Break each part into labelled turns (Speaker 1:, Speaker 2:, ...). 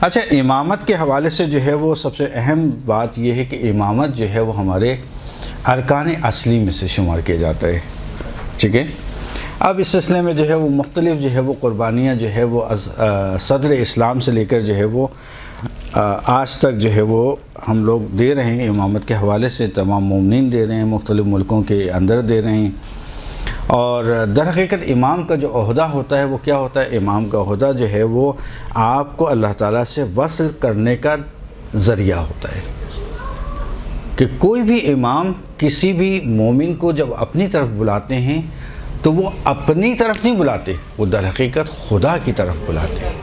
Speaker 1: اچھا، امامت کے حوالے سے جو ہے وہ سب سے اہم بات یہ ہے کہ امامت جو ہے وہ ہمارے ارکان اصلی میں سے شمار کیا جاتا ہے، ٹھیک ہے۔ اب اس سلسلے میں جو ہے وہ مختلف جو ہے وہ قربانیاں جو ہے وہ صدر اسلام سے لے کر جو ہے وہ آج تک جو ہے وہ ہم لوگ دے رہے ہیں، امامت کے حوالے سے تمام مومنین دے رہے ہیں، مختلف ملکوں کے اندر دے رہے ہیں۔ اور در حقیقت امام کا جو عہدہ ہوتا ہے وہ کیا ہوتا ہے؟ امام کا عہدہ جو ہے وہ آپ کو اللہ تعالیٰ سے وصل کرنے کا ذریعہ ہوتا ہے، کہ کوئی بھی امام کسی بھی مومن کو جب اپنی طرف بلاتے ہیں تو وہ اپنی طرف نہیں بلاتے، وہ در حقیقت خدا کی طرف بلاتے ہیں۔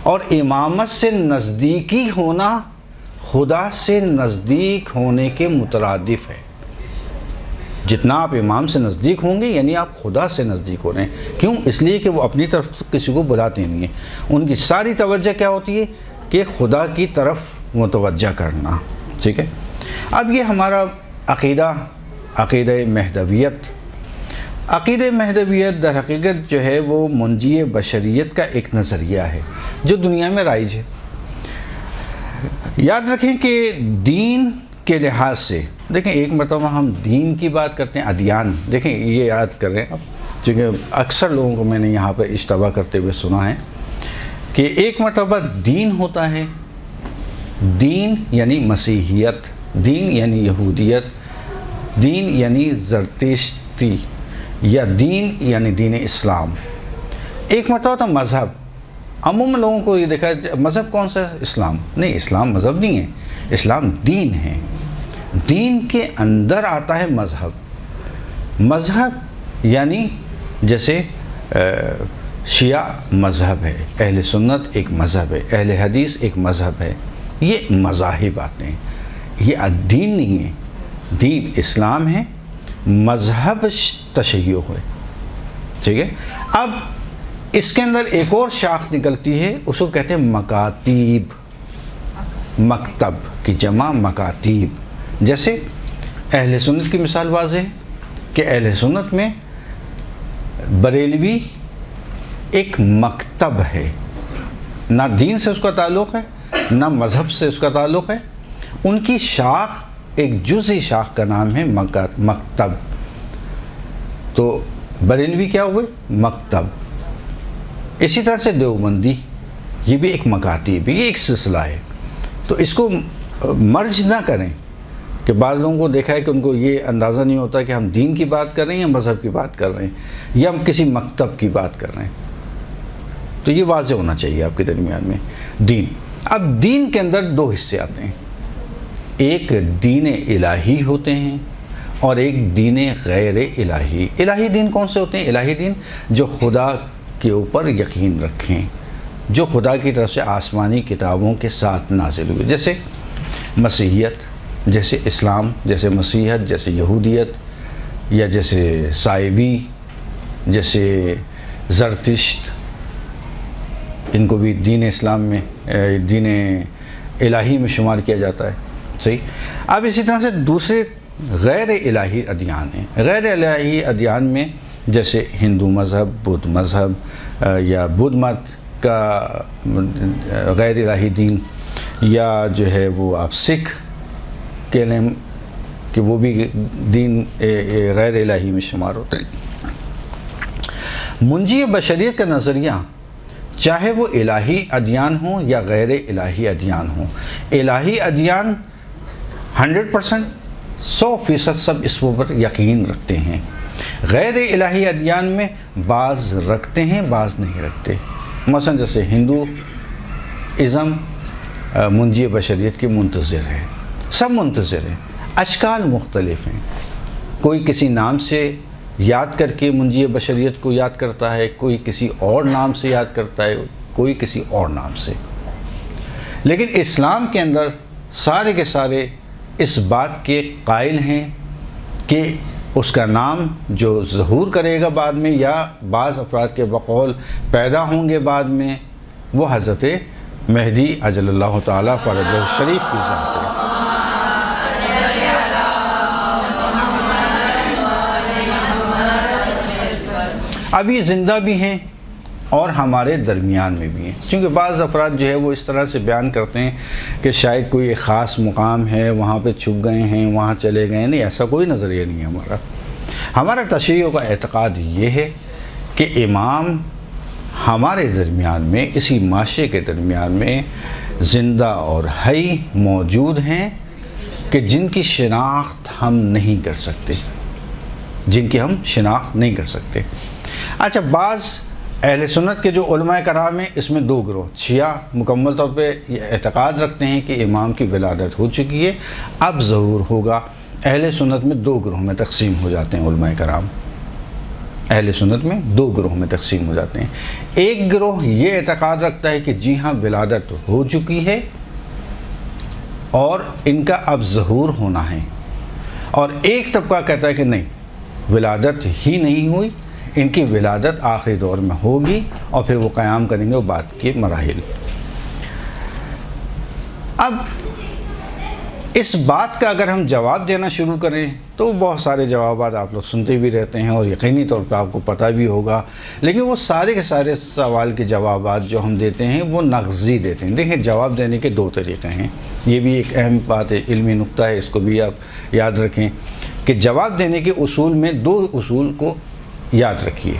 Speaker 1: اور امامت سے نزدیکی ہونا خدا سے نزدیک ہونے کے مترادف ہے۔ جتنا آپ امام سے نزدیک ہوں گے یعنی آپ خدا سے نزدیک ہو رہے ہیں۔ کیوں؟ اس لیے کہ وہ اپنی طرف کسی کو بلاتے نہیں ہیں، ان کی ساری توجہ کیا ہوتی ہے کہ خدا کی طرف متوجہ کرنا، ٹھیک ہے۔ اب یہ ہمارا عقیدہ مہدویت۔ عقیدہ مہدویت در حقیقت جو ہے وہ منجی بشریت کا ایک نظریہ ہے جو دنیا میں رائج ہے۔ یاد رکھیں کہ دین کے لحاظ سے، دیکھیں ایک مرتبہ ہم دین کی بات کرتے ہیں، ادیان، دیکھیں یہ یاد کر رہے ہیں اب، چونکہ اکثر لوگوں کو میں نے یہاں پر اشتباہ کرتے ہوئے سنا ہے کہ ایک مرتبہ دین ہوتا ہے، دین یعنی مسیحیت، دین یعنی یہودیت، دین یعنی زرتشتی، یا دین یعنی دین اسلام۔ ایک مرتبہ تو مذہب، عموماً لوگوں کو یہ دیکھا مذہب کون سا ہے؟ اسلام۔ نہیں، اسلام مذہب نہیں ہے، اسلام دین ہے۔ دین کے اندر آتا ہے مذہب۔ مذہب یعنی جیسے شیعہ مذہب ہے، اہل سنت ایک مذہب ہے، اہل حدیث ایک مذہب ہے، یہ مذاہب آتے ہیں، یہ دین نہیں ہے۔ دین اسلام ہے، مذہب تشیع ہے، ٹھیک ہے۔ اب اس کے اندر ایک اور شاخ نکلتی ہے، اس کو کہتے ہیں مکاتیب، مکتب کی جمع مکاتیب۔ جیسے اہل سنت کی مثال واضح ہے کہ اہل سنت میں بریلوی ایک مکتب ہے، نہ دین سے اس کا تعلق ہے نہ مذہب سے اس کا تعلق ہے، ان کی شاخ ایک جزئی شاخ کا نام ہے مکتب۔ تو بریلوی کیا ہوئے؟ مکتب۔ اسی طرح سے دیوبندی، یہ بھی ایک مکاتب، یہ ایک سلسلہ ہے۔ تو اس کو مرج نہ کریں، کہ بعض لوگوں کو دیکھا ہے کہ ان کو یہ اندازہ نہیں ہوتا کہ ہم دین کی بات کر رہے ہیں یا مذہب کی بات کر رہے ہیں یا ہم کسی مکتب کی بات کر رہے ہیں۔ تو یہ واضح ہونا چاہیے آپ کے درمیان میں دین۔ اب دین کے اندر دو حصے آتے ہیں، ایک دین الہی ہوتے ہیں اور ایک دین غیر الہی۔ الہی دین کون سے ہوتے ہیں؟ الہی دین جو خدا کے اوپر یقین رکھیں، جو خدا کی طرف سے آسمانی کتابوں کے ساتھ نازل ہوئے، جیسے مسیحیت، جیسے اسلام، جیسے مسیحیت، جیسے یہودیت، یا جیسے سائبی، جیسے زرتشت، ان کو بھی دین اسلام میں دین الہی میں شمار کیا جاتا ہے، صحیح۔ اب اسی طرح سے دوسرے غیر الہی ادیان ہیں۔ غیر الہی ادیان میں جیسے ہندو مذہب، بدھ مذہب، یا بدھ مت کا غیر الہی دین، یا جو ہے وہ آپ سکھ کہہ لیں کہ وہ بھی دین غیر الہی میں شمار ہوتے ہیں۔ منجی بشریت کا نظریہ، چاہے وہ الہی ادیان ہوں یا غیر الہی ادیان ہوں، الہی ادیان 100%، 100% سب اس پر یقین رکھتے ہیں۔ غیر الہی ادیان میں بعض رکھتے ہیں بعض نہیں رکھتے۔ مثلا جیسے ہندو ازم منجی بشریت کے منتظر ہے، سب منتظر ہیں، اشکال مختلف ہیں، کوئی کسی نام سے یاد کر کے منجی بشریت کو یاد کرتا ہے، کوئی کسی اور نام سے یاد کرتا ہے، کوئی کسی اور نام سے۔ لیکن اسلام کے اندر سارے کے سارے اس بات کے قائل ہیں کہ اس کا نام جو ظہور کرے گا بعد میں یا بعض افراد کے بقول پیدا ہوں گے بعد میں، وہ حضرت مہدی اجل اللہ تعالیٰ فرجہ الشریف کی ذات ہے۔ ابھی زندہ بھی ہیں اور ہمارے درمیان میں بھی ہیں. چونکہ بعض افراد جو ہے وہ اس طرح سے بیان کرتے ہیں کہ شاید کوئی ایک خاص مقام ہے، وہاں پہ چھپ گئے ہیں، وہاں چلے گئے. نہیں، ایسا کوئی نظریہ نہیں ہے ہمارا تشیع کا اعتقاد یہ ہے کہ امام ہمارے درمیان میں، اسی معاشرے کے درمیان میں زندہ اور حی موجود ہیں کہ جن کی شناخت ہم نہیں کر سکتے، جن کی ہم شناخت نہیں کر سکتے. اچھا، بعض اہل سنت کے جو علماء کرام ہیں، اس میں دو گروہ. شیعہ مکمل طور پہ یہ اعتقاد رکھتے ہیں کہ امام کی ولادت ہو چکی ہے، اب ظہور ہوگا. اہل سنت میں دو گروہ میں تقسیم ہو جاتے ہیں علماء کرام. اہل سنت میں دو گروہ میں تقسیم ہو جاتے ہیں. ایک گروہ یہ اعتقاد رکھتا ہے کہ جی ہاں ولادت ہو چکی ہے اور ان کا اب ظہور ہونا ہے، اور ایک طبقہ کہتا ہے کہ نہیں، ولادت ہی نہیں ہوئی، ان کی ولادت آخری دور میں ہوگی اور پھر وہ قیام کریں گے وہ بعد کے مراحل. اب اس بات کا اگر ہم جواب دینا شروع کریں تو بہت سارے جوابات آپ لوگ سنتے بھی رہتے ہیں اور یقینی طور پہ آپ کو پتہ بھی ہوگا، لیکن وہ سارے کے سارے سوال کے جوابات جو ہم دیتے ہیں وہ نغزی دیتے ہیں. دیکھیں، جواب دینے کے دو طریقے ہیں. یہ بھی ایک اہم بات ہے، علمی نقطہ ہے، اس کو بھی آپ یاد رکھیں کہ جواب دینے کے اصول میں دو اصول کو یاد رکھیے.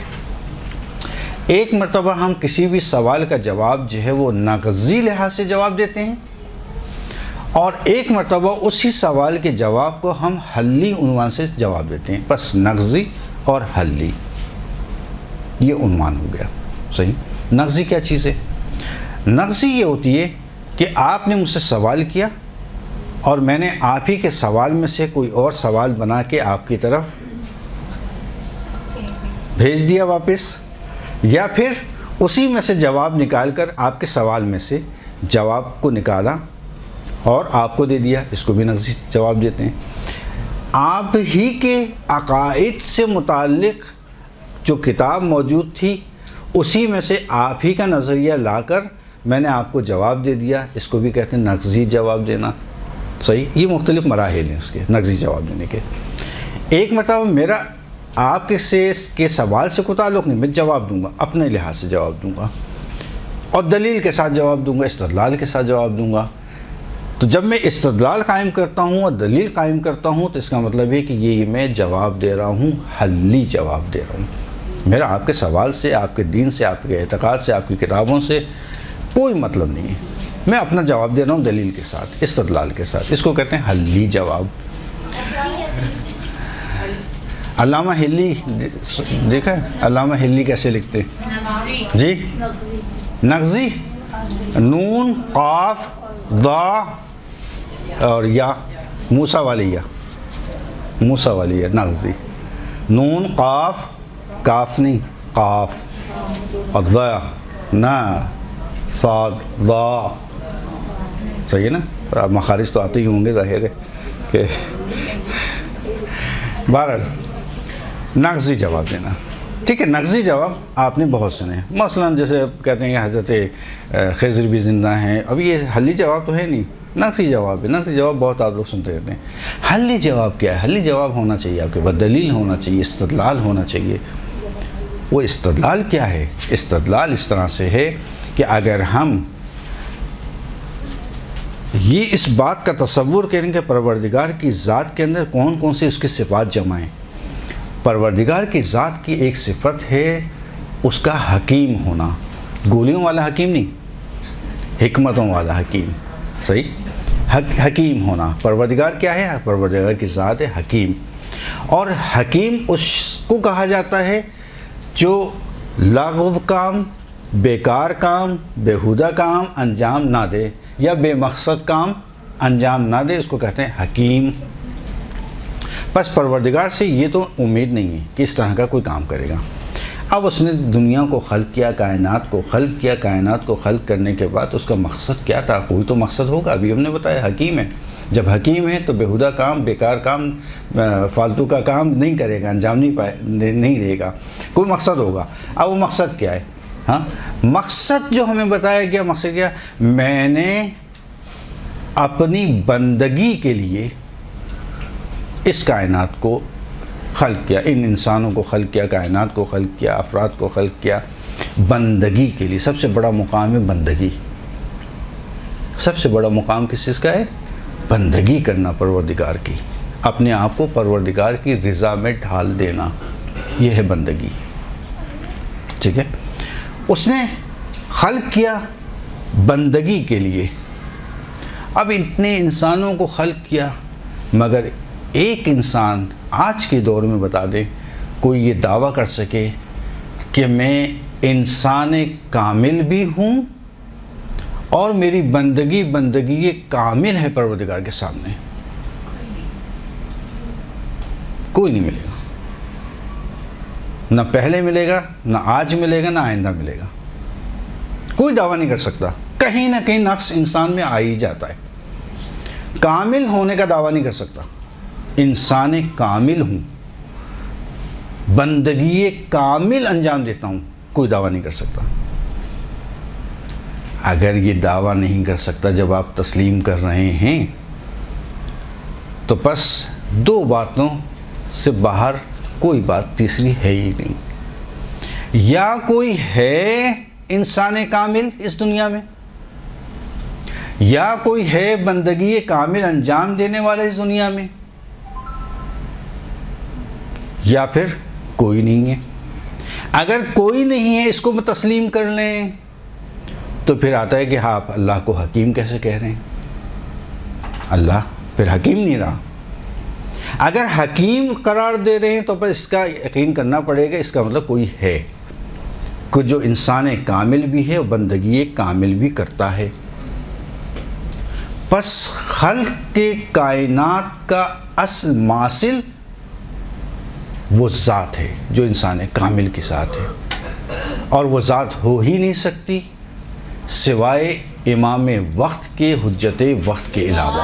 Speaker 1: ایک مرتبہ ہم کسی بھی سوال کا جواب جو ہے وہ نغزی لحاظ سے جواب دیتے ہیں، اور ایک مرتبہ اسی سوال کے جواب کو ہم حلی عنوان سے جواب دیتے ہیں. بس نغزی اور حلی، یہ عنوان ہو گیا. صحیح. نغزی کیا چیز ہے؟ نغزی یہ ہوتی ہے کہ آپ نے مجھ سے سوال کیا اور میں نے آپ ہی کے سوال میں سے کوئی اور سوال بنا کے آپ کی طرف بھیج دیا واپس، یا پھر اسی میں سے جواب نکال کر آپ کے سوال میں سے جواب کو نکالا اور آپ کو دے دیا. اس کو بھی نغزی جواب دیتے ہیں. آپ ہی کے عقائد سے متعلق جو کتاب موجود تھی اسی میں سے آپ ہی کا نظریہ لا کر میں نے آپ کو جواب دے دیا. اس کو بھی کہتے ہیں نغزی جواب دینا. صحیح. یہ مختلف مراحل ہیں اس کے نغزی جواب دینے کے. ایک مرتبہ میرا آپ کے سوال سے کوئی تعلق نہیں، میں جواب دوں گا، اپنے لحاظ سے جواب دوں گا اور دلیل کے ساتھ جواب دوں گا، استدلال کے ساتھ جواب دوں گا. تو جب میں استدلال قائم کرتا ہوں اور دلیل قائم کرتا ہوں تو اس کا مطلب ہے کہ یہ میں جواب دے رہا ہوں، حلی جواب دے رہا ہوں. میرا آپ کے سوال سے، آپ کے دین سے، آپ کے اعتقاد سے، آپ کی کتابوں سے کوئی مطلب نہیں ہے. میں اپنا جواب دے رہا ہوں دلیل کے ساتھ، استدلال کے ساتھ. اس کو کہتے ہیں حلی جواب. علامہ حلی دیکھا ہے؟ علامہ حلی کیسے لکھتے ہیں جی؟ نغزی، نون، قاف، ضا اور یا، موسیٰ والی یا، موسیٰ والی یا، نغزی. نون، قاف، کاف نہیں، قاف، اور ضا، نا، صاد، ضا. صحیح ہے نا؟ اب مخارج تو آتے ہی ہوں گے، ظاہر ہے کہ بہرحال نغزی جواب دینا. ٹھیک ہے. نغزی جواب آپ نے بہت سنے ہیں. مثلا جیسے کہتے ہیں کہ حضرت خضر بھی زندہ ہیں. اب یہ حلی جواب تو ہے نہیں، نغزی جواب ہے. نغزی جواب بہت آپ لوگ سنتے رہتے ہیں. حلی جواب کیا ہے؟ حلی جواب ہونا چاہیے آپ کے پاس، دلیل ہونا چاہیے، استدلال ہونا چاہیے. وہ استدلال کیا ہے؟ استدلال اس طرح سے ہے کہ اگر ہم یہ اس بات کا تصور کریں کہ پروردگار کی ذات کے اندر کون کون سی اس کی صفات جمع ہیں. پروردگار کی ذات کی ایک صفت ہے اس کا حکیم ہونا. گولیوں والا حکیم نہیں، حکمتوں والا حکیم. صحیح. حکیم ہونا. پروردگار کیا ہے؟ پروردگار کی ذات ہے حکیم. اور حکیم اس کو کہا جاتا ہے جو لاغو کام، بیکار کام، بیہودہ کام انجام نہ دے، یا بے مقصد کام انجام نہ دے. اس کو کہتے ہیں حکیم. بس پروردگار سے یہ تو امید نہیں ہے کہ اس طرح کا کوئی کام کرے گا. اب اس نے دنیا کو خلق کیا، کائنات کو خلق کیا. کائنات کو خلق کرنے کے بعد اس کا مقصد کیا تھا؟ کوئی تو مقصد ہوگا. ابھی ہم نے بتایا حکیم ہے. جب حکیم ہے تو بیہودہ کام، بیکار کام، فالتو کا کام نہیں کرے گا، انجام نہیں دے گا. کوئی مقصد ہوگا. اب وہ مقصد کیا ہے؟ ہاں، مقصد جو ہمیں بتایا گیا، مقصد کیا؟ میں نے اپنی بندگی کے لیے اس کائنات کو خلق کیا، ان انسانوں کو خلق کیا، کائنات کو خلق کیا، افراد کو خلق کیا. بندگی کے لیے سب سے بڑا مقام ہے بندگی. سب سے بڑا مقام کس چیز کا ہے؟ بندگی کرنا پروردگار کی، اپنے آپ کو پروردگار کی رضا میں ڈھال دینا، یہ ہے بندگی. ٹھیک ہے. اس نے خلق کیا بندگی کے لیے. اب اتنے انسانوں کو خلق کیا، مگر ایک انسان آج کے دور میں بتا دیں کوئی یہ دعویٰ کر سکے کہ میں انسان کامل بھی ہوں اور میری بندگی کامل ہے پروردگار کے سامنے؟ کوئی نہیں ملے گا. نہ پہلے ملے گا، نہ آج ملے گا، نہ آئندہ ملے گا. کوئی دعویٰ نہیں کر سکتا. کہیں نہ کہیں نقص انسان میں آ ہی جاتا ہے. کامل ہونے کا دعویٰ نہیں کر سکتا. انسان کامل ہوں، بندگی کامل انجام دیتا ہوں، کوئی دعویٰ نہیں کر سکتا. اگر یہ دعویٰ نہیں کر سکتا جب آپ تسلیم کر رہے ہیں تو بس دو باتوں سے باہر کوئی بات تیسری ہے ہی نہیں. یا کوئی ہے انسان کامل اس دنیا میں، یا کوئی ہے بندگی کامل انجام دینے والا اس دنیا میں، یا پھر کوئی نہیں ہے. اگر کوئی نہیں ہے اس کو تسلیم کر لیں تو پھر آتا ہے کہ آپ اللہ کو حکیم کیسے کہہ رہے ہیں؟ اللہ پھر حکیم نہیں رہا. اگر حکیم قرار دے رہے ہیں تو پھر اس کا یقین کرنا پڑے گا، اس کا مطلب کوئی ہے کہ جو انسان کامل بھی ہے اور بندگی کامل بھی کرتا ہے. پس خلق کے کائنات کا اصل ماصل وہ ذات ہے جو انسان کامل کی ذات ہے، اور وہ ذات ہو ہی نہیں سکتی سوائے امام وقت کے، حجت وقت کے علاوہ.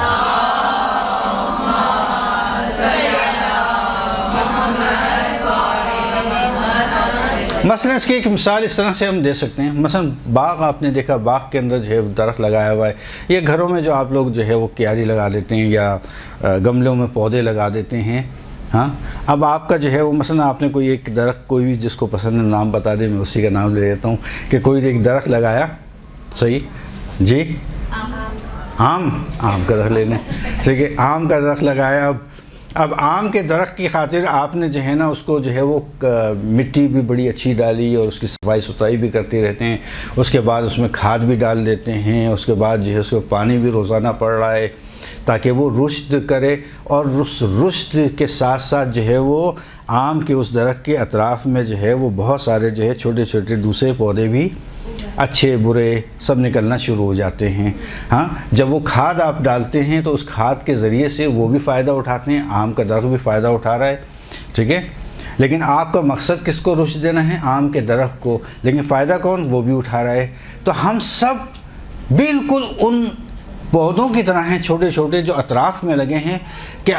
Speaker 1: مثلا اس کی ایک مثال اس طرح سے ہم دے سکتے ہیں. مثلا باغ آپ نے دیکھا، باغ کے اندر جو ہے درخت لگایا ہوا ہے، یا گھروں میں جو آپ لوگ جو ہے وہ کیاری لگا دیتے ہیں یا گملوں میں پودے لگا دیتے ہیں. ہاں اب آپ کا جو ہے وہ مثلا آپ نے کوئی ایک درخت، کوئی بھی جس کو پسند ہے نام بتا دیں، میں اسی کا نام لے لیتا ہوں، کہ کوئی ایک درخت لگایا. صحیح جی، آم کا درخت لے لیں. ٹھیک ہے، آم کا درخت لگایا. اب آم کے درخت کی خاطر آپ نے جو ہے نا اس کو جو ہے وہ مٹی بھی بڑی اچھی ڈالی اور اس کی صفائی ستھرائی بھی کرتے رہتے ہیں. اس کے بعد اس میں کھاد بھی ڈال دیتے ہیں. اس کے بعد جو ہے اس کو پانی بھی روزانہ پڑ رہا ہے تاکہ وہ رشد کرے. اور رشد کے ساتھ ساتھ جو ہے وہ آم کے اس درخت کے اطراف میں جو ہے وہ بہت سارے جو ہے چھوٹے چھوٹے دوسرے پودے بھی اچھے برے سب نکلنا شروع ہو جاتے ہیں. ہاں جب وہ کھاد آپ ڈالتے ہیں تو اس کھاد کے ذریعے سے وہ بھی فائدہ اٹھاتے ہیں، آم کا درخت بھی فائدہ اٹھا رہا ہے. ٹھیک ہے، لیکن آپ کا مقصد کس کو رشد دینا ہے؟ آم کے درخت کو. لیکن فائدہ کون؟ وہ بھی اٹھا رہا ہے. تو ہم سب بالکل ان پودوں کی طرح ہیں، چھوٹے چھوٹے جو اطراف میں لگے ہیں، کہ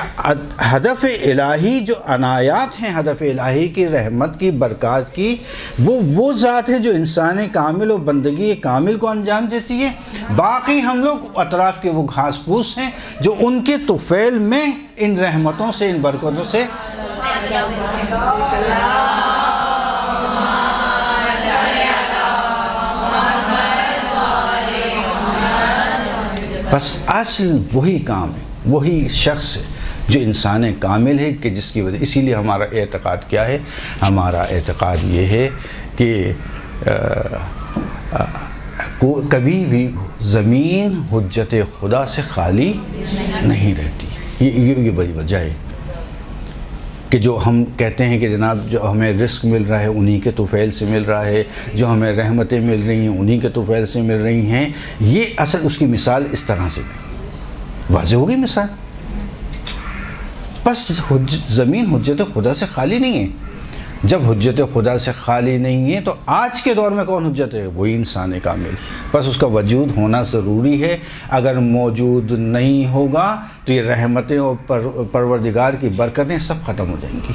Speaker 1: ہدف الہی جو عنایات ہیں، ہدف الہی کی رحمت کی برکات کی، وہ ذات ہے جو انسان کامل و بندگی کامل کو انجام دیتی ہے. باقی ہم لوگ اطراف کے وہ گھاس پھوس ہیں جو ان کے طفیل میں ان رحمتوں سے، ان برکتوں سے بس اصل وہی کام ہے، وہی شخص ہے جو انسان کامل ہے، کہ جس کی وجہ. اسی لیے ہمارا اعتقاد کیا ہے؟ ہمارا اعتقاد یہ ہے کہ کبھی بھی زمین حجت خدا سے خالی نہیں رہتی. یہ بڑی وجہ ہے کہ جو ہم کہتے ہیں کہ جناب جو ہمیں رزق مل رہا ہے انہی کے طفیل سے مل رہا ہے، جو ہمیں رحمتیں مل رہی ہیں انہی کے طفیل سے مل رہی ہیں. یہ اصل اس کی مثال اس طرح سے واضح ہوگی مثال. بس زمین حجت خدا سے خالی نہیں ہے. جب حجت خدا سے خالی نہیں ہے تو آج کے دور میں کون حجت ہے؟ وہی انسان کامل. بس اس کا وجود ہونا ضروری ہے. اگر موجود نہیں ہوگا تو یہ رحمتیں اور پروردگار کی برکتیں سب ختم ہو جائیں گی،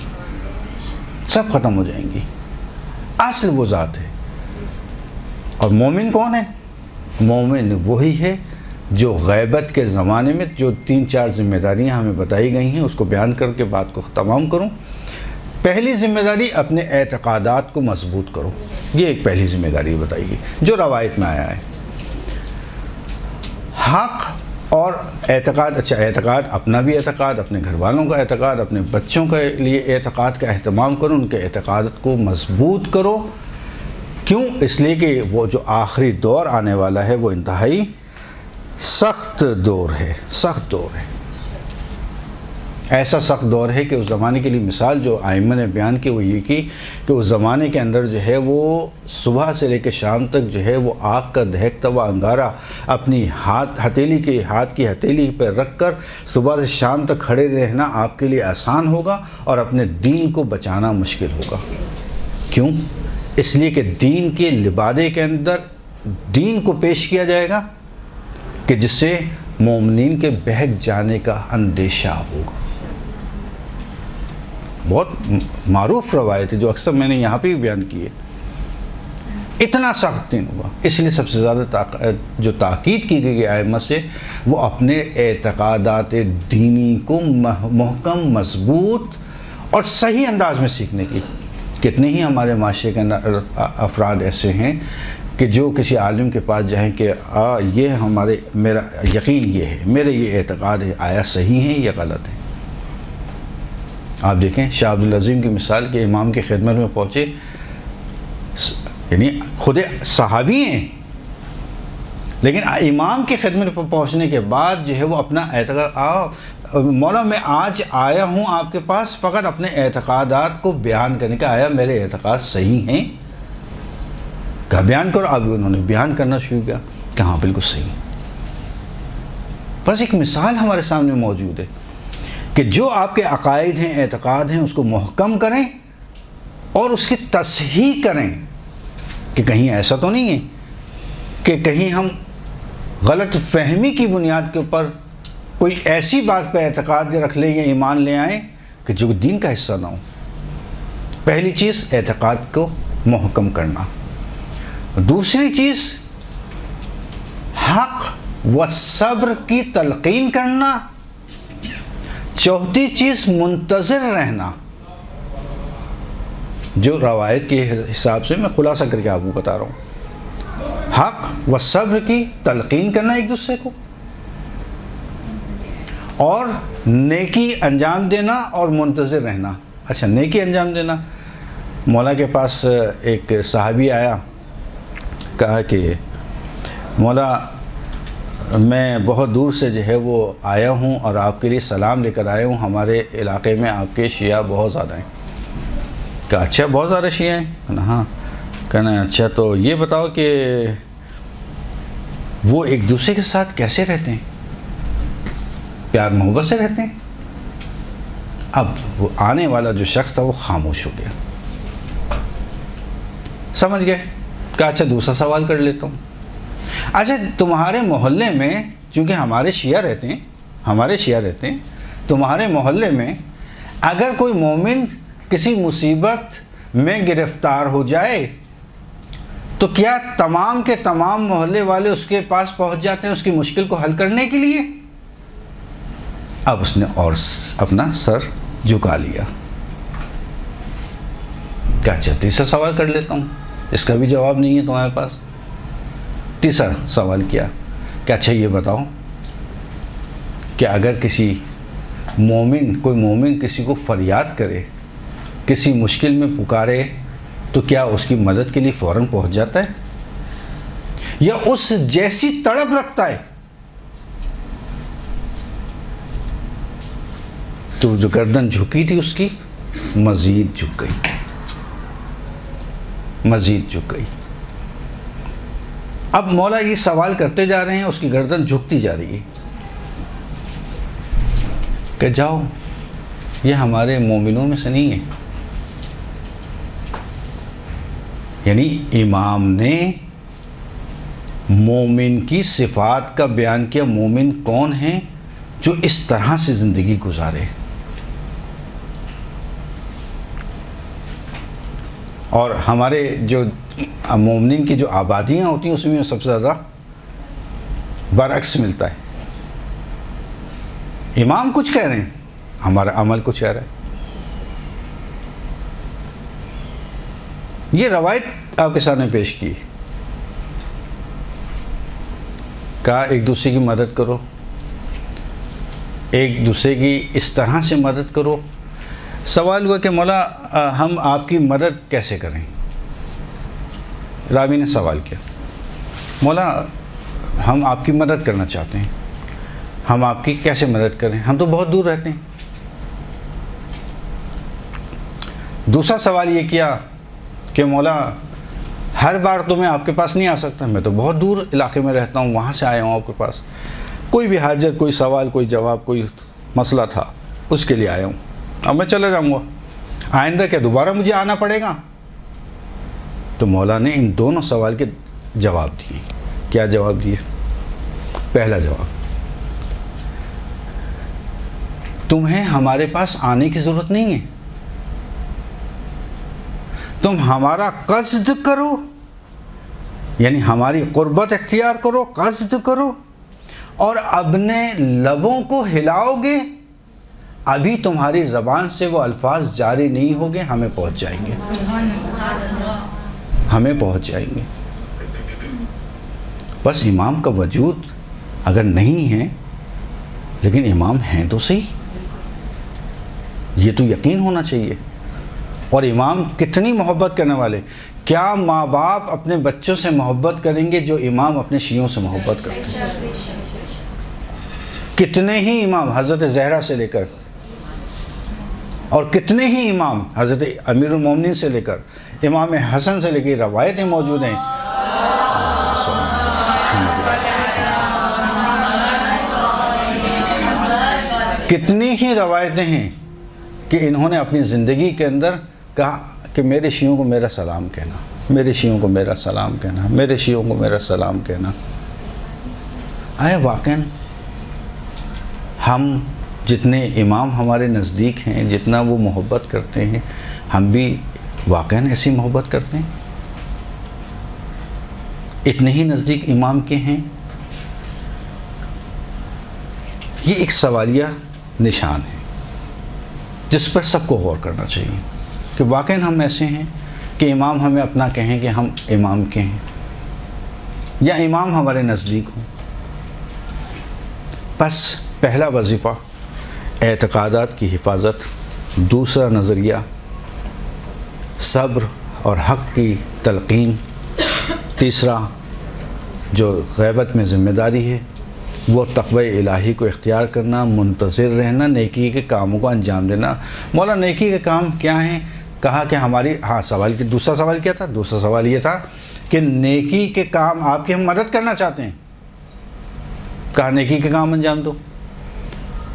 Speaker 1: سب ختم ہو جائیں گی. اصل وہ ذات ہے. اور مومن کون ہے؟ مومن وہی ہے جو غیبت کے زمانے میں جو 3-4 ذمہ داریاں ہمیں بتائی گئی ہیں اس کو بیان کر کے بات کو تمام کروں. پہلی ذمہ داری اپنے اعتقادات کو مضبوط کرو، یہ ایک پہلی ذمہ داری بتائیے جو روایت میں آیا ہے۔ حق اور اعتقاد، اچھا اعتقاد، اپنا بھی اعتقاد، اپنے گھر والوں کا اعتقاد، اپنے بچوں کے لیے اعتقاد کا اہتمام کرو، ان کے اعتقاد کو مضبوط کرو۔ کیوں؟ اس لیے کہ وہ جو آخری دور آنے والا ہے وہ انتہائی سخت دور ہے، سخت دور ہے، ایسا سخت دور ہے کہ اس زمانے کے لیے مثال جو ائمہ نے بیان کی وہ یہ کی کہ اس زمانے کے اندر جو ہے وہ صبح سے لے کے شام تک جو ہے وہ آگ کا دہکتا ہوا انگارہ اپنی ہاتھ کی ہتھیلی پہ رکھ کر صبح سے شام تک کھڑے رہنا آپ کے لیے آسان ہوگا اور اپنے دین کو بچانا مشکل ہوگا۔ کیوں؟ اس لیے کہ دین کے لبادے کے اندر دین کو پیش کیا جائے گا کہ جس سے مومنین کے بہک جانے کا اندیشہ ہوگا۔ بہت معروف روایت ہے جو اکثر میں نے یہاں پہ بھی بیان کی ہے۔ اتنا سخت دین ہوگا، اس لیے سب سے زیادہ جو تاکید کی گئی ائمہ سے وہ اپنے اعتقادات دینی کو محکم، مضبوط اور صحیح انداز میں سیکھنے کی۔ کتنے ہی ہمارے معاشرے کے اندر افراد ایسے ہیں کہ جو کسی عالم کے پاس جائیں کہ یہ میرا یقین یہ ہے، میرے یہ اعتقاد ہے، آیا صحیح ہے یا غلط ہے؟ آپ دیکھیں شاہ عبدالعظیم کی مثال کہ امام کی خدمت میں پہنچے، یعنی خود صحابی ہیں لیکن امام کی خدمت پر پہنچنے کے بعد جو ہے وہ اپنا اعتقاد، مولا میں آج آیا ہوں آپ کے پاس فقط اپنے اعتقادات کو بیان کرنے کا، آیا میرے اعتقاد صحیح ہیں؟ کہا بیان کرو۔ اب انہوں نے بیان کرنا شروع کیا کہ ہاں بالکل صحیح۔ بس ایک مثال ہمارے سامنے موجود ہے کہ جو آپ کے عقائد ہیں، اعتقاد ہیں، اس کو محکم کریں اور اس کی تصحیح کریں کہ کہیں ایسا تو نہیں ہے کہ کہیں ہم غلط فہمی کی بنیاد کے اوپر کوئی ایسی بات پہ اعتقاد رکھ لیں یا ایمان لے آئیں کہ جو دین کا حصہ نہ ہو۔ پہلی چیز اعتقاد کو محکم کرنا، دوسری چیز حق و صبر کی تلقین کرنا، چوتھی چیز منتظر رہنا۔ جو روایت کے حساب سے میں خلاصہ کر کے آپ کو بتا رہا ہوں، حق و صبر کی تلقین کرنا ایک دوسرے کو، اور نیکی انجام دینا اور منتظر رہنا۔ اچھا نیکی انجام دینا، مولا کے پاس ایک صحابی آیا، کہا کہ مولا میں بہت دور سے جو ہے وہ آیا ہوں اور آپ کے لیے سلام لے کر آیا ہوں، ہمارے علاقے میں آپ کے شیعہ بہت زیادہ ہیں۔ کہا اچھا بہت زیادہ شیعہ ہیں؟ کہنا ہاں۔ کہنا اچھا تو یہ بتاؤ کہ وہ ایک دوسرے کے ساتھ کیسے رہتے ہیں؟ پیار محبت سے رہتے ہیں؟ اب وہ آنے والا جو شخص تھا وہ خاموش ہو گیا، سمجھ گئے؟ کہا اچھا دوسرا سوال کر لیتا ہوں، اچھا تمہارے محلے میں، چونکہ ہمارے شیعہ رہتے ہیں، تمہارے محلے میں اگر کوئی مومن کسی مصیبت میں گرفتار ہو جائے تو کیا تمام کے تمام محلے والے اس کے پاس پہنچ جاتے ہیں اس کی مشکل کو حل کرنے کے لیے؟ اب اس نے اور اپنا سر جھکا لیا۔ کیا اچھا تیسرا سوال کر لیتا ہوں، اس کا بھی جواب نہیں ہے تمہارے پاس؟ تیسرا سوال کیا کہ اچھا یہ بتاؤ کہ اگر کوئی مومن کسی کو فریاد کرے، کسی مشکل میں پکارے تو کیا اس کی مدد کے لیے فوراً پہنچ جاتا ہے یا اس جیسی تڑپ رکھتا ہے؟ تو جو گردن جھکی تھی اس کی مزید جھک گئی۔ اب مولا یہ سوال کرتے جا رہے ہیں، اس کی گردن جھکتی جا رہی ہے کہ جاؤ یہ ہمارے مومنوں میں سے نہیں ہے۔ یعنی امام نے مومن کی صفات کا بیان کیا، مومن کون ہیں جو اس طرح سے زندگی گزارے، اور ہمارے جو مومنین کی جو آبادیاں ہوتی ہیں اس میں سب سے زیادہ برعکس ملتا ہے۔ امام کچھ کہہ رہے ہیں، ہمارا عمل کچھ کہہ رہا ہے۔ یہ روایت آپ کے سامنے پیش کی، کہا ایک دوسرے کی مدد کرو، ایک دوسرے کی اس طرح سے مدد کرو۔ سوال ہوا کہ مولا ہم آپ کی مدد کیسے کریں؟ راوی نے سوال کیا، مولا ہم آپ کی مدد کرنا چاہتے ہیں، ہم آپ کی کیسے مدد کریں؟ ہم تو بہت دور رہتے ہیں۔ دوسرا سوال یہ کیا کہ مولا ہر بار تو میں آپ کے پاس نہیں آ سکتا، میں تو بہت دور علاقے میں رہتا ہوں، وہاں سے آیا ہوں آپ کے پاس، کوئی بھی حاجت، کوئی سوال، کوئی جواب، کوئی مسئلہ تھا، اس کے لیے آیا ہوں، اب میں چلا جاؤں گا، آئندہ کیا دوبارہ مجھے آنا پڑے گا؟ تو مولا نے ان دونوں سوال کے جواب دیے۔ کیا جواب دیے؟ پہلا جواب، تمہیں ہمارے پاس آنے کی ضرورت نہیں ہے، تم ہمارا قصد کرو، یعنی ہماری قربت اختیار کرو، قصد کرو، اور اپنے لبوں کو ہلاؤ گے، ابھی تمہاری زبان سے وہ الفاظ جاری نہیں ہوگے، ہمیں پہنچ جائیں گے، ہمیں پہنچ جائیں گے۔ بس امام کا وجود اگر نہیں ہے، لیکن امام ہیں تو صحیح، یہ تو یقین ہونا چاہیے۔ اور امام کتنی محبت کرنے والے، کیا ماں باپ اپنے بچوں سے محبت کریں گے جو امام اپنے شیعوں سے محبت کرتے ہیں؟ کتنے ہی امام حضرت زہرا سے لے کر، اور کتنے ہی امام حضرت امیر المومنین سے لے کر امام حسن سے لے کے روایتیں موجود ہیں، کتنی ہی روایتیں ہیں کہ انہوں نے اپنی زندگی کے اندر کہا کہ میرے شیعوں کو میرا سلام کہنا، میرے شیعوں کو میرا سلام کہنا، میرے شیعوں کو میرا سلام کہنا۔ آیا واقعاً ہم جتنے امام ہمارے نزدیک ہیں، جتنا وہ محبت کرتے ہیں، ہم بھی واقعاً ایسی محبت کرتے ہیں؟ اتنے ہی نزدیک امام کے ہیں؟ یہ ایک سوالیہ نشان ہے جس پر سب کو غور کرنا چاہیے کہ واقعاً ہم ایسے ہیں کہ امام ہمیں اپنا کہیں کہ ہم امام کے ہیں، یا امام ہمارے نزدیک ہوں۔ بس پہلا وظیفہ اعتقادات کی حفاظت، دوسرا نظریہ صبر اور حق کی تلقین، تیسرا جو غیبت میں ذمہ داری ہے وہ تقوی الہی کو اختیار کرنا، منتظر رہنا، نیکی کے کاموں کو انجام دینا۔ مولا نیکی کے کام کیا ہیں؟ کہا کہ ہماری سوال کی دوسرا سوال کیا تھا؟ دوسرا سوال یہ تھا کہ نیکی کے کام آپ کی ہم مدد کرنا چاہتے ہیں، کہا نیکی کے کام انجام دو۔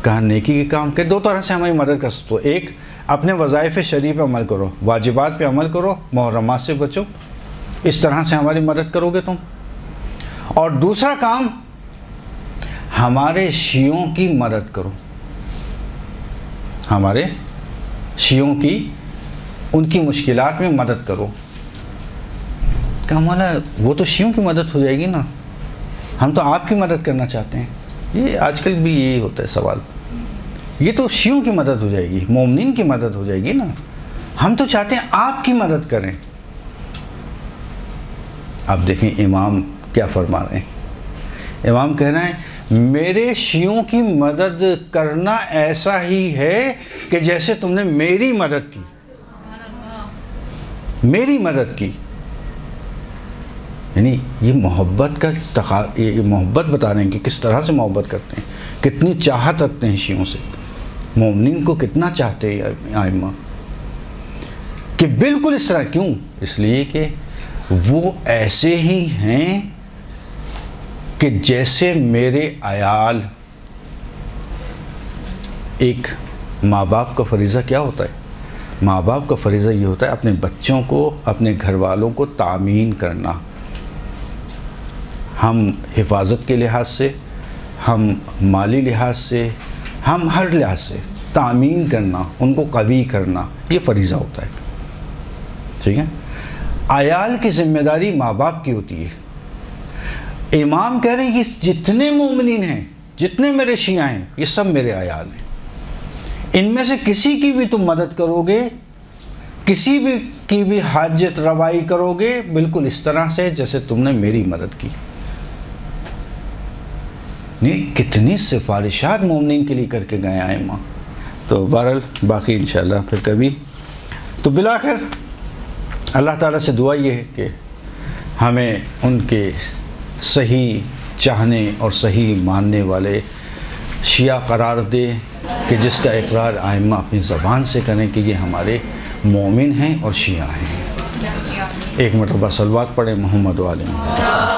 Speaker 1: کہا نیکی کے کام کہ دو طرح سے ہماری مدد کر سکتے ہو، ایک اپنے وظائف شرعی پہ عمل کرو، واجبات پہ عمل کرو، محرمات سے بچو، اس طرح سے ہماری مدد کرو گے تم، اور دوسرا کام ہمارے شیعوں کی مدد کرو، ہمارے شیعوں کی ان کی مشکلات میں مدد کرو۔ کہا مولا وہ تو شیعوں کی مدد ہو جائے گی نا، ہم تو آپ کی مدد کرنا چاہتے ہیں۔ یہ آج کل بھی یہی ہوتا ہے سوال، یہ تو شیعوں کی مدد ہو جائے گی، مومنین کی مدد ہو جائے گی نا، ہم تو چاہتے ہیں آپ کی مدد کریں۔ اب دیکھیں امام کیا فرما رہے ہیں۔ امام کہہ رہے ہیں میرے شیعوں کی مدد کرنا ایسا ہی ہے کہ جیسے تم نے میری مدد کی، میری مدد کی۔ یعنی یہ محبت کا یہ محبت بتا رہے ہیں کہ کس طرح سے محبت کرتے ہیں، کتنی چاہت رکھتے ہیں شیعوں سے، مومنین کو کتنا چاہتے ہیں ائمہ، کہ بالکل اس طرح۔ کیوں؟ اس لیے کہ وہ ایسے ہی ہیں کہ جیسے میرے عیال۔ ایک ماں باپ کا فریضہ کیا ہوتا ہے؟ ماں باپ کا فریضہ یہ ہوتا ہے اپنے بچوں کو، اپنے گھر والوں کو تامین کرنا، ہم حفاظت کے لحاظ سے، ہم مالی لحاظ سے، ہم ہر لحاظ سے تامین کرنا، ان کو قوی کرنا، یہ فریضہ ہوتا ہے، ٹھیک ہے؟ عیال کی ذمہ داری ماں باپ کی ہوتی ہے۔ امام کہہ رہے ہیں کہ جتنے مومنین ہیں، جتنے میرے شیعہ ہیں، یہ سب میرے عیال ہیں، ان میں سے کسی کی بھی تم مدد کرو گے، کسی بھی کی بھی حاجت روائی کرو گے بالکل اس طرح سے جیسے تم نے میری مدد کی. نہیں کتنی سفارشات مومنین کے لیے کر کے گئے ائمہ. تو بہرحال باقی انشاءاللہ پھر کبھی. تو بالآخر اللہ تعالیٰ سے دعا یہ ہے کہ ہمیں ان کے صحیح چاہنے اور صحیح ماننے والے شیعہ قرار دے کہ جس کا اقرار ائمہ اپنی زبان سے کریں کہ یہ ہمارے مومن ہیں اور شیعہ ہیں. ایک مرتبہ صلوات پڑھیں محمد و آل محمد.